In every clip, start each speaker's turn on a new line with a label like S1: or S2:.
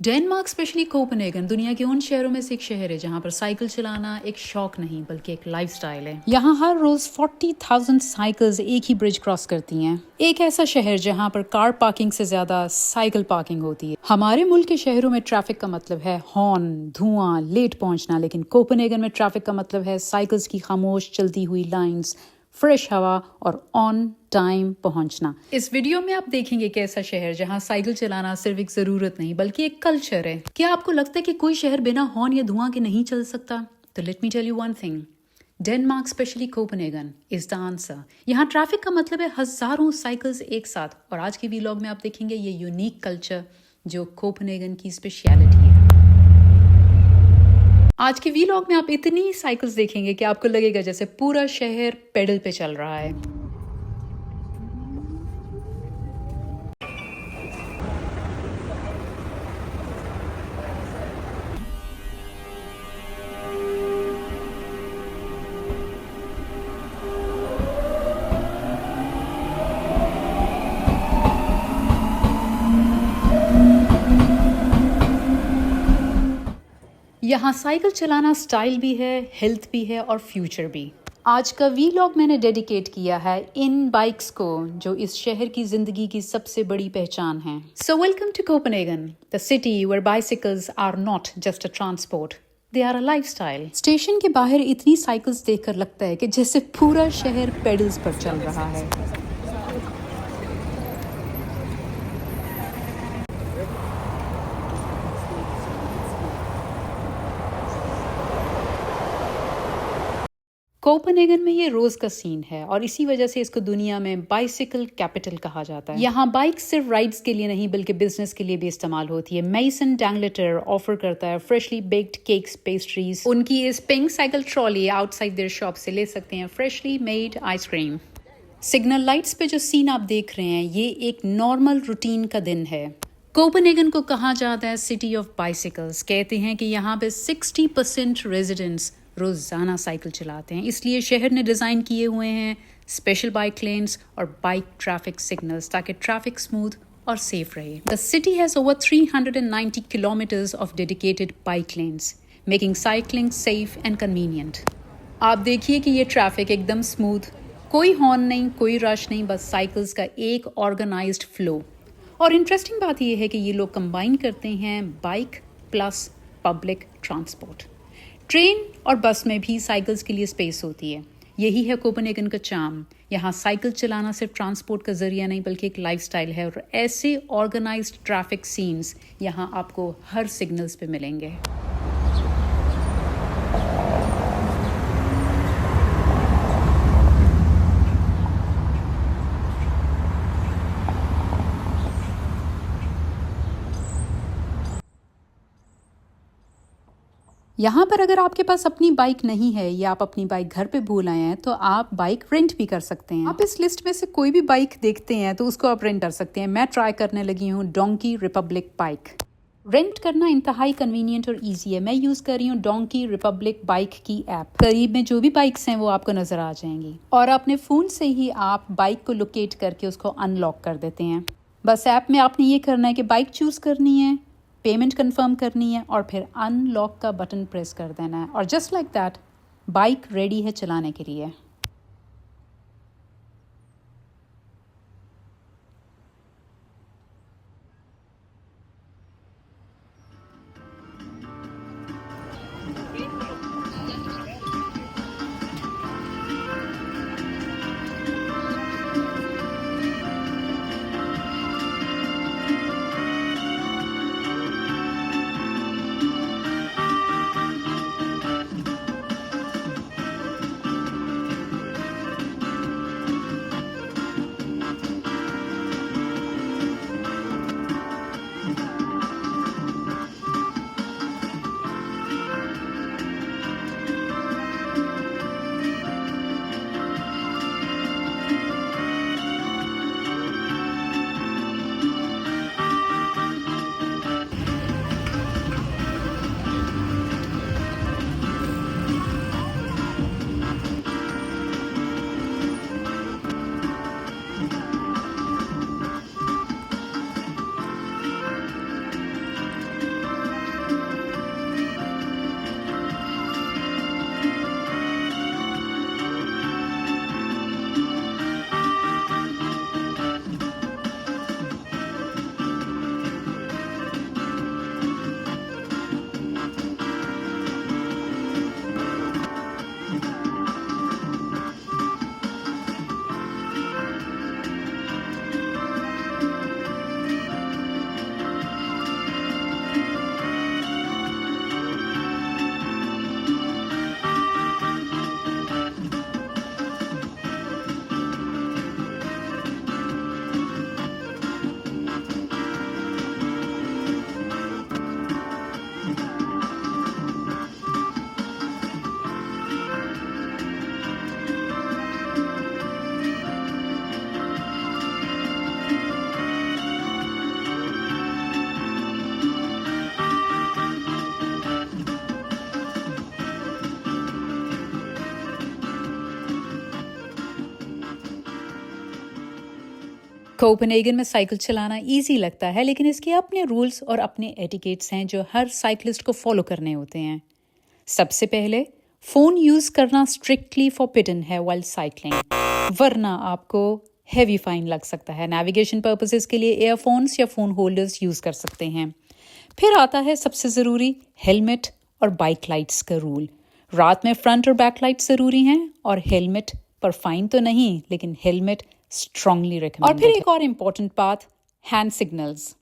S1: Denmark especially Copenhagen दुनिया के उन शहरों में से एक शहर है जहां पर साइकिल चलाना एक शौक नहीं बल्कि एक लाइफस्टाइल है। यहाँ हर रोज 40,000 साइकिल्स एक ही ब्रिज क्रॉस करती हैं। एक ऐसा शहर जहां पर कार पार्किंग से ज्यादा साइकिल पार्किंग होती है। हमारे मुल्क के शहरों में ट्रैफिक का मतलब है हॉर्न, धुआं, लेट पहुंचना, लेकिन कोपेनहेगन में ट्रैफिक का मतलब है साइकिल्स की खामोश चलती हुई लाइंस, फ्रेश हवा और ऑन टाइम पहुंचना। इस वीडियो में आप देखेंगे एक ऐसा शहर जहां साइकिल चलाना सिर्फ एक जरूरत नहीं बल्कि एक कल्चर है। क्या आपको लगता है कि कोई शहर बिना हॉर्न या धुआं के नहीं चल सकता? तो let me tell you one thing, Denmark especially Copenhagen is the answer. यहाँ ट्रैफिक का मतलब है हजारों साइकिल्स एक साथ। और आज के व्लॉग में आप देखेंगे ये यूनिक कल्चर जो कोपेनहेगन की स्पेशलिटी है। आज के व्लॉग में आप इतनी साइकिल्स देखेंगे कि आपको लगेगा जैसे पूरा शहर पेडल पे चल रहा है। यहाँ साइकिल चलाना स्टाइल भी है, हेल्थ भी है और फ्यूचर भी। आज का व्लॉग मैंने डेडिकेट किया है इन बाइक्स को जो इस शहर की जिंदगी की सबसे बड़ी पहचान है। So welcome to Copenhagen, the city where bicycles are not just a transport, they are a lifestyle. Station के बाहर इतनी साइकिल्स देखकर लगता है कि जैसे पूरा शहर पेडल्स पर चल रहा है। कोपेनहेगन में ये रोज का सीन है और इसी वजह से इसको दुनिया में बाइसिकल कैपिटल कहा जाता है। यहाँ बाइक सिर्फ राइड्स के लिए नहीं बल्कि बिजनेस के लिए भी इस्तेमाल होती है। मेसन डैंगलेटर ऑफर करता है फ्रेशली बेक्ड केक्स, पेस्ट्रीज। उनकी इस pink cycle trolley outside their shop से ले सकते हैं freshly made ice cream. Signal lights पे जो सीन आप देख रहे हैं ये एक नॉर्मल रूटीन का दिन है। कोपेनहेगन को कहा जाता है सिटी ऑफ बाइसिकल्स। कहते हैं कि यहाँ पे 60% रेजिडेंट्स रोजाना साइकिल चलाते हैं, इसलिए शहर ने डिजाइन किए हुए हैं स्पेशल बाइक लेन्स और बाइक ट्रैफिक सिग्नल्स ताकि ट्रैफिक स्मूथ और सेफ रहे। The city has over 390 kilometres of dedicated bike lens, making cycling safe and convenient. आप देखिए कि ये ट्रैफिक एकदम स्मूथ, कोई हॉर्न नहीं, कोई रश नहीं, बस साइकिल्स का एक ऑर्गेनाइज्ड फ्लो। और इंटरेस्टिंग बात यह है कि ये लोग कंबाइन करते हैं bike plus public transport. Train और बस में भी साइकिल्स के लिए स्पेस होती है। यही है कोपेनहेगन का चार्म। यहाँ साइकिल चलाना सिर्फ ट्रांसपोर्ट का जरिया नहीं बल्कि एक लाइफस्टाइल है और ऐसे ऑर्गेनाइज्ड ट्रैफिक सीन्स यहाँ आपको हर सिग्नल्स पे मिलेंगे। यहाँ पर अगर आपके पास अपनी बाइक नहीं है या आप अपनी बाइक घर पे भूल आए हैं तो आप बाइक रेंट भी कर सकते हैं। आप इस लिस्ट में से कोई भी बाइक देखते हैं तो उसको आप रेंट कर सकते हैं। मैं ट्राई करने लगी हूँ डोंकी रिपब्लिक बाइक। रेंट करना इंतहाई कन्वीनियंट और इजी है। मैं यूज़ कर रही हूँ डोंकी रिपब्लिक बाइक की ऐप। करीब में जो भी बाइक्स हैं वो आपको नज़र आ जाएंगी और अपने फ़ोन से ही आप बाइक को लोकेट करके उसको अनलॉक कर देते हैं। बस ऐप में आपने ये करना है कि बाइक चूज़ करनी है, पेमेंट कंफर्म करनी है और फिर अनलॉक का बटन प्रेस कर देना है और just like that bike ready है चलाने के लिए। कोपेनहेगन में साइकिल चलाना इजी लगता है, लेकिन इसके अपने रूल्स और अपने एटिकेट्स हैं जो हर साइकिलिस्ट को फॉलो करने होते हैं। सबसे पहले, फोन यूज करना स्ट्रिक्टली फॉरबिडन है व्हाइल साइक्लिंग, वरना आपको हेवी फाइन लग सकता है। नेविगेशन पर्पसेस के लिए ईयरफोन्स या फोन होल्डर्स यूज कर सकते हैं। फिर आता है सबसे ज़रूरी, हेलमेट और बाइक लाइट्स का रूल। रात में फ्रंट और बैक लाइट्स ज़रूरी हैं, और हेलमेट पर फाइन तो नहीं, लेकिन हेलमेट स्ट्रांगली रिकमेंडेड। और फिर एक और इम्पॉर्टेंट बात, हैंड सिग्नल्स।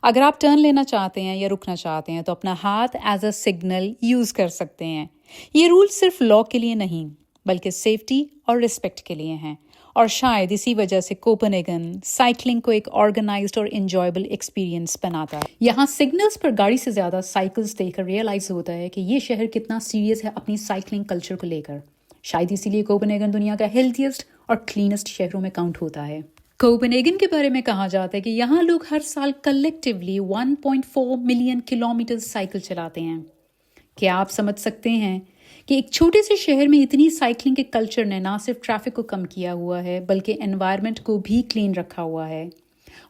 S1: अगर आप टर्न लेना चाहते हैं या रुकना चाहते हैं तो अपना हाथ एज अ सिग्नल यूज कर सकते हैं। ये रूल सिर्फ लॉ के लिए नहीं, बल्कि सेफ्टी और रिस्पेक्ट के लिए हैं, और शायद इसी वजह से कोपेनहेगन साइकिलिंग को एक ऑर्गेनाइज्ड और एंजॉयबल एक्सपीरियंस बनाता है। यहाँ सिग्नल्स पर गाड़ी से ज्यादा साइकिल्स देखकर रियलाइज होता है कि ये शहर कितना सीरियस है अपनी साइकिलिंग कल्चर को लेकर। शायद इसीलिए कोपेनहेगन दुनिया का हेल्थीएस्ट और क्लीनेस्ट शहरों में काउंट होता है। कोपेनहेगन के बारे में कहा जाता है कि यहाँ लोग हर साल कलेक्टिवली 1.4 मिलियन किलोमीटर साइकिल चलाते हैं। क्या आप समझ सकते हैं कि एक छोटे से शहर में इतनी साइकिलिंग के कल्चर ने ना सिर्फ ट्रैफिक को कम किया हुआ है, बल्कि एनवायरनमेंट को भी क्लीन रखा हुआ है।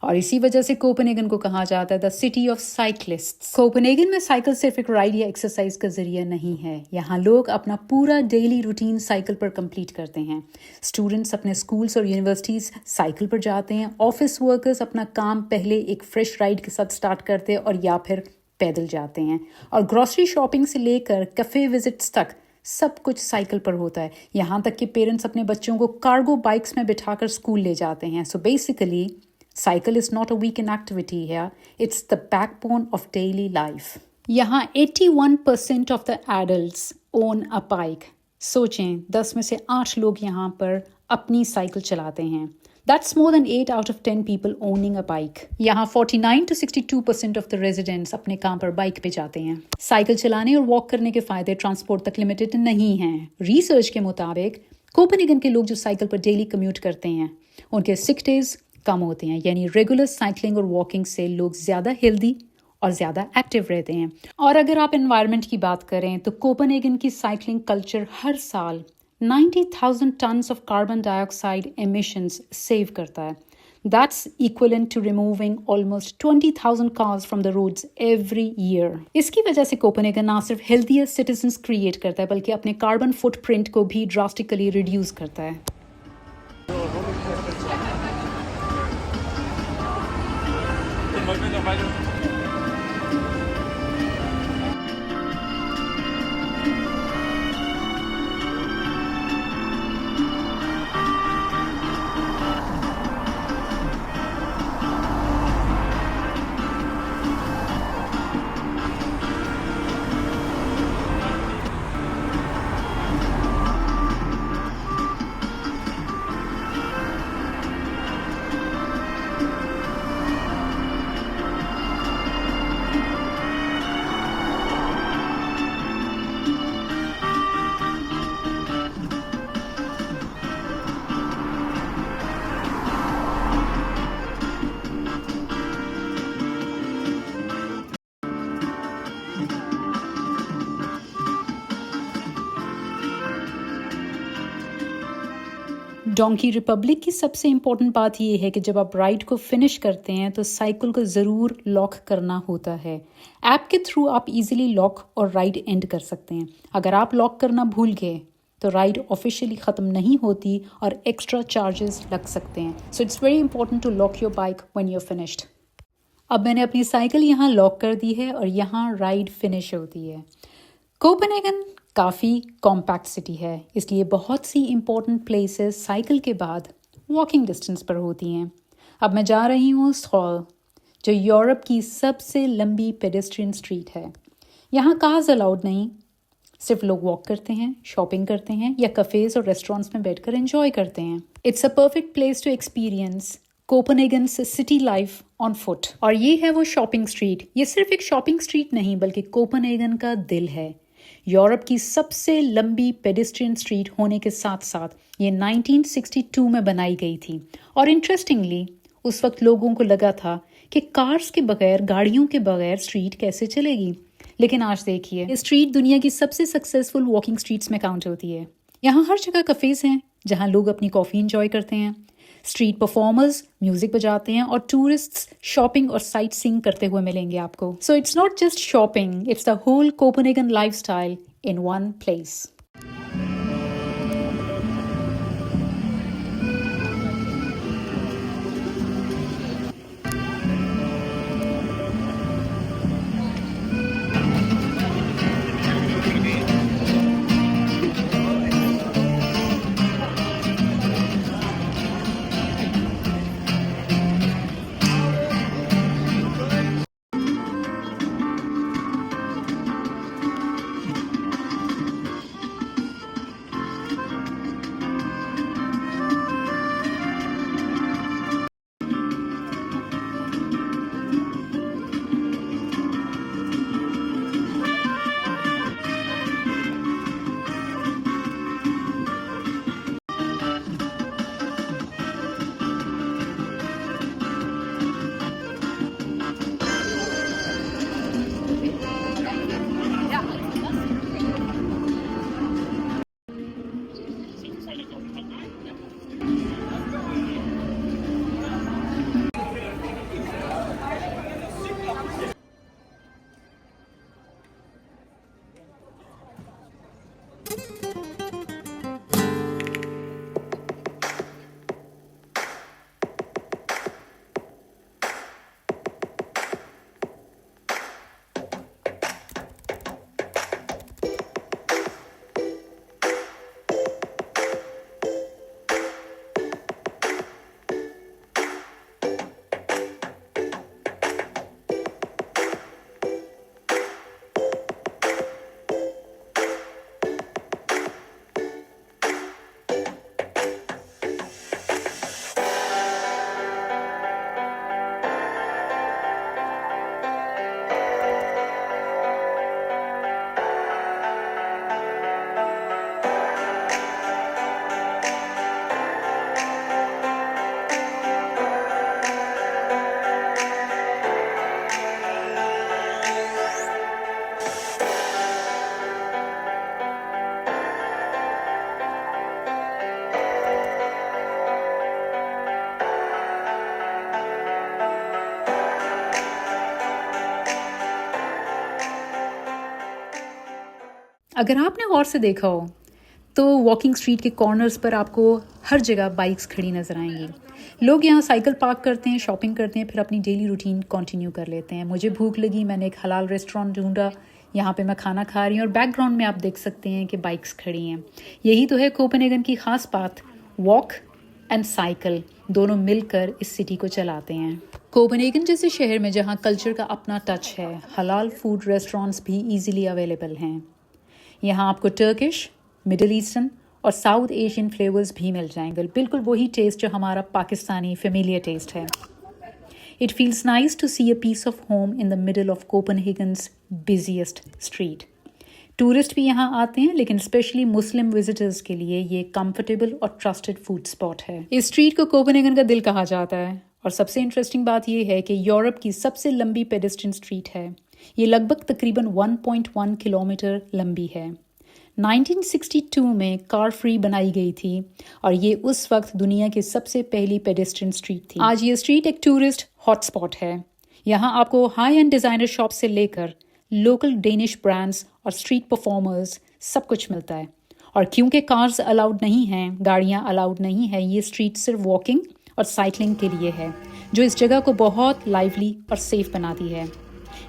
S1: और इसी वजह से कोपेनहेगन को कहा जाता है द सिटी ऑफ साइक्लिस्ट्स। कोपेनहेगन में साइकिल सिर्फ एक राइड या एक्सरसाइज का जरिया नहीं है। यहाँ लोग अपना पूरा डेली रूटीन साइकिल पर कंप्लीट करते हैं। स्टूडेंट्स अपने स्कूल्स और यूनिवर्सिटीज साइकिल पर जाते हैं। ऑफिस वर्कर्स अपना काम पहले एक फ्रेश राइड के साथ स्टार्ट करते हैं और या फिर पैदल जाते हैं। और ग्रोसरी शॉपिंग से लेकर कैफे विजिट्स तक सब कुछ साइकिल पर होता है। यहाँ तक कि पेरेंट्स अपने बच्चों को कार्गो बाइक्स में बिठाकर स्कूल ले जाते हैं। So basically cycle is not a weekend activity है, it's the backbone of daily life. यहाँ 81% of the adults own a bike. सोचें, 10 में से 8 लोग यहाँ पर अपनी साइकिल चलाते हैं। That's more than 8 out of 10 people owning a bike. यहाँ 49 to 62% of the residents अपने काम पर बाइक पे जाते हैं। साइकिल चलाने और वॉक करने के फायदे ट्रांसपोर्ट तक लिमिटेड नहीं हैं। रिसर्च के मुताबिक कोपेनहेगन के लोग जो साइकिल पर डेली कम्यूट करते हैं, उनके सिक डेज कम होते हैं। यानी रेगुलर साइकिलिंग और वॉकिंग से लोग ज़्यादा हेल्दी और ज़्यादा एक्टिव रहते हैं। और अगर आप एनवायरनमेंट की बात करें तो कोपेनहेगन की साइकिलिंग कल्चर हर साल 90,000 tons of carbon dioxide emissions save करता है। That's equivalent to removing almost 20,000 cars from the roads every year. इसकी वजह से कोपेनहेगन ना सिर्फ healthier citizens create करता है, बल्कि अपने carbon footprint को भी drastically reduce करता है। डोंकी रिपब्लिक की सबसे इम्पोर्टेंट बात यह है कि जब आप राइड को फिनिश करते हैं तो साइकिल को ज़रूर लॉक करना होता है। ऐप के थ्रू आप इजीली लॉक और राइड एंड कर सकते हैं। अगर आप लॉक करना भूल गए तो राइड ऑफिशियली ख़त्म नहीं होती और एक्स्ट्रा चार्जेस लग सकते हैं। So it's very important to lock your bike when you are finished. अब मैंने अपनी साइकिल यहाँ लॉक कर दी है और यहाँ राइड फिनिश होती है। कोपेनहेगन काफ़ी कॉम्पैक्ट सिटी है, इसलिए बहुत सी इम्पोर्टेंट प्लेसेस साइकिल के बाद वॉकिंग डिस्टेंस पर होती हैं। अब मैं जा रही हूँ स्कॉल, जो यूरोप की सबसे लंबी पेडेस्ट्रियन स्ट्रीट है। यहाँ कार्स अलाउड नहीं, सिर्फ लोग वॉक करते हैं, शॉपिंग करते हैं या कफ़ेज़ और रेस्टोरेंट्स में बैठकर एंजॉय करते हैं। It's a perfect place to experience Copenhagen's city life on foot. और ये है वो शॉपिंग स्ट्रीट। ये सिर्फ एक शॉपिंग स्ट्रीट नहीं, बल्कि कोपेनहेगन का दिल है। यूरोप की सबसे लंबी पेडेस्ट्रियन स्ट्रीट होने के साथ साथ ये 1962 में बनाई गई थी। और इंटरेस्टिंगली उस वक्त लोगों को लगा था कि कार्स के बगैर, गाड़ियों के बगैर स्ट्रीट कैसे चलेगी। लेकिन आज देखिए, ये स्ट्रीट दुनिया की सबसे सक्सेसफुल वॉकिंग स्ट्रीट्स में काउंट होती है। यहाँ हर जगह कफ़ेज़ हैं जहाँ लोग अपनी कॉफ़ी इंजॉय करते हैं। स्ट्रीट परफॉर्मर्स म्यूजिक बजाते हैं और टूरिस्ट्स शॉपिंग और साइट सीइंग करते हुए मिलेंगे आपको. So it's not just shopping, it's the whole Copenhagen lifestyle in one place. अगर आपने गौर से देखा हो तो वॉकिंग स्ट्रीट के कॉर्नर्स पर आपको हर जगह बाइक्स खड़ी नज़र आएंगी. लोग यहाँ साइकिल पार्क करते हैं, शॉपिंग करते हैं, फिर अपनी डेली रूटीन कंटिन्यू कर लेते हैं. मुझे भूख लगी, मैंने एक हलाल रेस्टोरेंट ढूंढा, यहाँ पे मैं खाना खा रही हूँ और बैकग्राउंड में आप देख सकते हैं कि बाइक्स खड़ी हैं. यही तो है कोपेनहेगन की ख़ास बात, वॉक एंड साइकिल दोनों मिलकर इस सिटी को चलाते हैं. कोपेनहेगन जैसे शहर में जहाँ कल्चर का अपना टच है, हलाल फूड रेस्टोरेंट्स भी ईजिली अवेलेबल हैं. यहाँ आपको टर्किश, मिडिल ईस्टर्न और साउथ एशियन फ्लेवर्स भी मिल जाएंगे. बिल्कुल वही टेस्ट जो हमारा पाकिस्तानी फेमिलियर टेस्ट है. It feels nice to see a piece of home in the middle of Copenhagen's busiest street. Tourist भी यहाँ आते हैं, लेकिन स्पेशली मुस्लिम विजिटर्स के लिए ये कंफर्टेबल और ट्रस्टेड फूड स्पॉट है. इस स्ट्रीट को कोपेनहेगन का दिल कहा जाता है. और सबसे इंटरेस्टिंग बात यह है कि यूरोप की सबसे लंबी पेडेस्ट्रियन स्ट्रीट है. ये लगभग तकरीबन 1.1 किलोमीटर लंबी है. 1962 में कार फ्री बनाई गई थी और ये उस वक्त दुनिया की सबसे पहली पेडेस्ट्रियन स्ट्रीट थी. आज ये स्ट्रीट एक टूरिस्ट हॉटस्पॉट है. यहाँ आपको हाई एंड डिज़ाइनर शॉप से लेकर लोकल डेनिश ब्रांड्स और स्ट्रीट परफॉर्मर्स सब कुछ मिलता है. और क्योंकि कार्स अलाउड नहीं हैं, गाड़ियाँ अलाउड नहीं है, ये स्ट्रीट सिर्फ वॉकिंग और साइकिलिंग के लिए है, जो इस जगह को बहुत लाइवली और सेफ बनाती है.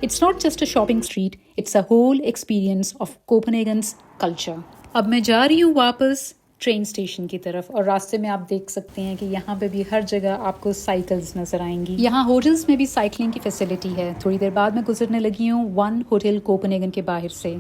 S1: It's not just a shopping street, it's a whole experience of Copenhagen's culture. अब मैं जा रही हूँ वापस ट्रेन स्टेशन की तरफ और रास्ते में आप देख सकते हैं कि यहाँ पे भी हर जगह आपको साइकिल्स नजर आएंगी. यहाँ होटल्स में भी साइकिलिंग की फैसिलिटी है. थोड़ी देर बाद मैं गुजरने लगी हूँ वन होटल कोपेनहेगन के बाहर से.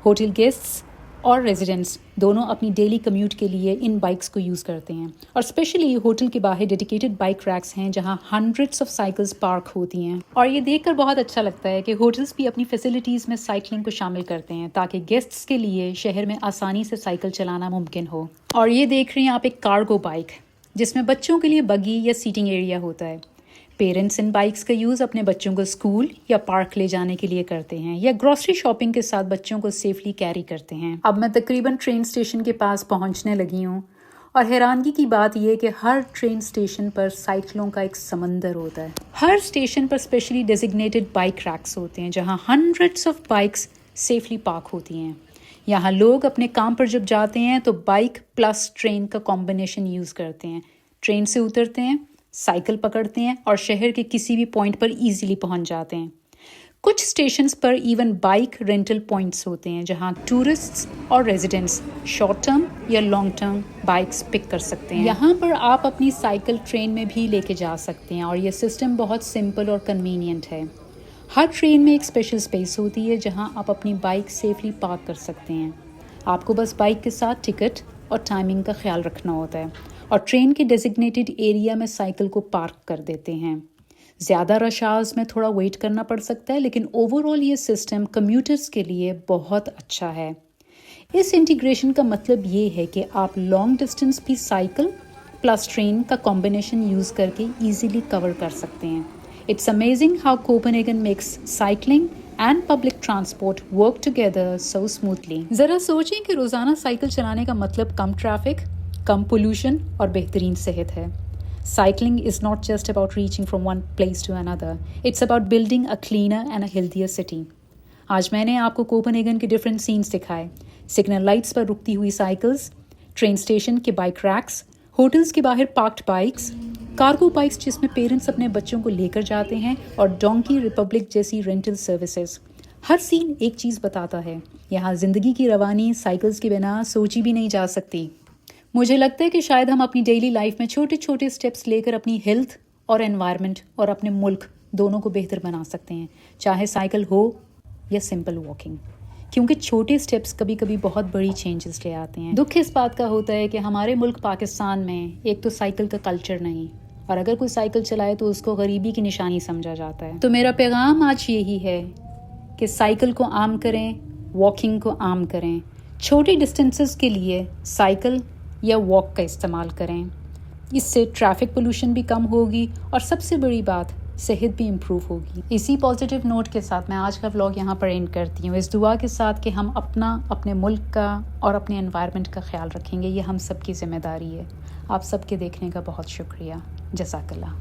S1: होटल गेस्ट्स और रेजिडेंट्स दोनों अपनी डेली कम्यूट के लिए इन बाइक्स को यूज़ करते हैं. और स्पेशली होटल के बाहर डेडिकेटेड बाइक रैक्स हैं जहां हंड्रेड्स ऑफ साइकिल्स पार्क होती हैं. और ये देखकर बहुत अच्छा लगता है कि होटल्स भी अपनी फैसिलिटीज़ में साइकिलिंग को शामिल करते हैं ताकि गेस्ट्स के लिए शहर में आसानी से साइकिल चलाना मुमकिन हो. और ये देख रहे हैं आप एक कार्गो बाइक जिसमें बच्चों के लिए बगी या सीटिंग एरिया होता है. पेरेंट्स इन बाइक्स का यूज़ अपने बच्चों को स्कूल या पार्क ले जाने के लिए करते हैं या ग्रोसरी शॉपिंग के साथ बच्चों को सेफली कैरी करते हैं. अब मैं तकरीबन ट्रेन स्टेशन के पास पहुंचने लगी हूँ और हैरानगी की बात यह कि हर ट्रेन स्टेशन पर साइकिलों का एक समंदर होता है। हर स्टेशन पर स्पेशली डेजिग्नेटेड बाइक रैक्स होते हैं जहां hundreds of bikes safely park होती हैं। यहाँ लोग अपने काम पर जब जाते हैं तो बाइक प्लस ट्रेन का कॉम्बिनेशन यूज़ करते हैं। ट्रेन से उतरते हैं, साइकिल पकड़ते हैं और शहर के किसी भी पॉइंट पर ईजिली पहुंच जाते हैं। कुछ स्टेशंस पर इवन बाइक रेंटल पॉइंट्स होते हैं जहां टूरिस्ट्स और रेजिडेंट्स शॉर्ट टर्म या लॉन्ग टर्म बाइक्स पिक कर सकते हैं। यहाँ पर आप अपनी साइकिल ट्रेन में भी लेके जा सकते हैं और ये सिस्टम बहुत सिंपल और कन्वीनियंट है। हर ट्रेन में एक स्पेशल स्पेस होती है जहां आप अपनी बाइक सेफली पार्क कर सकते हैं। आपको बस बाइक के साथ टिकट और टाइमिंग का ख्याल रखना होता है और ट्रेन के डेजिग्नेटेड एरिया में साइकिल को पार्क कर देते हैं। ज़्यादा रश आवर्स में थोड़ा वेट करना पड़ सकता है, लेकिन ओवरऑल ये सिस्टम कम्यूटर्स के लिए बहुत अच्छा है। इस इंटीग्रेशन का मतलब ये है कि आप लॉन्ग डिस्टेंस भी साइकिल प्लस ट्रेन का कॉम्बिनेशन यूज़ करके ईजिली कवर कर सकते हैं। It's amazing how Copenhagen makes cycling and public transport work together so smoothly. ज़रा सोचें कि रोज़ाना साइकिल चलाने का मतलब कम ट्रैफिक, कम पोल्यूशन और बेहतरीन सेहत है। Cycling is not just about reaching from one place to another. It's about building a cleaner and a healthier city. आज मैंने आपको कोपेनहेगन के डिफरेंट सीन्स दिखाए। सिग्नल लाइट्स पर रुकती हुई साइकिल्स, ट्रेन स्टेशन के बाइक रैक्स, होटल्स के बाहर पार्क्ड बाइक्स, कार्गो बाइक्स जिसमें पेरेंट्स अपने बच्चों को लेकर जाते हैं और डोंकी रिपब्लिक जैसी रेंटल सर्विसेज। हर सीन एक चीज़ बताता है, यहाँ ज़िंदगी की रवानी साइकिल्स के बिना सोची भी नहीं जा सकती। मुझे लगता है कि शायद हम अपनी डेली लाइफ में छोटे छोटे स्टेप्स लेकर अपनी हेल्थ और एनवायरनमेंट और अपने मुल्क दोनों को बेहतर बना सकते हैं, चाहे साइकिल हो या सिंपल वॉकिंग, क्योंकि छोटे स्टेप्स कभी कभी बहुत बड़ी चेंजेस ले आते हैं। दुख इस बात का होता है कि हमारे मुल्क पाकिस्तान में एक तो साइकिल का कल्चर नहीं, और अगर कोई साइकिल चलाए तो उसको गरीबी की निशानी समझा जाता है। तो मेरा पैगाम आज यही है कि साइकिल को आम करें, वॉकिंग को आम करें। छोटी डिस्टेंसेस के लिए साइकिल या वॉक का इस्तेमाल करें। इससे ट्रैफिक पोल्यूशन भी कम होगी और सबसे बड़ी बात, सेहत भी इम्प्रूव होगी। इसी पॉजिटिव नोट के साथ मैं आज का व्लॉग यहाँ पर एंड करती हूँ, इस दुआ के साथ कि हम अपने मुल्क का और अपने एनवायरनमेंट का ख्याल रखेंगे। ये हम सब की जिम्मेदारी है। आप सबके देखने का बहुत शुक्रिया। जज़ाकल्लाह।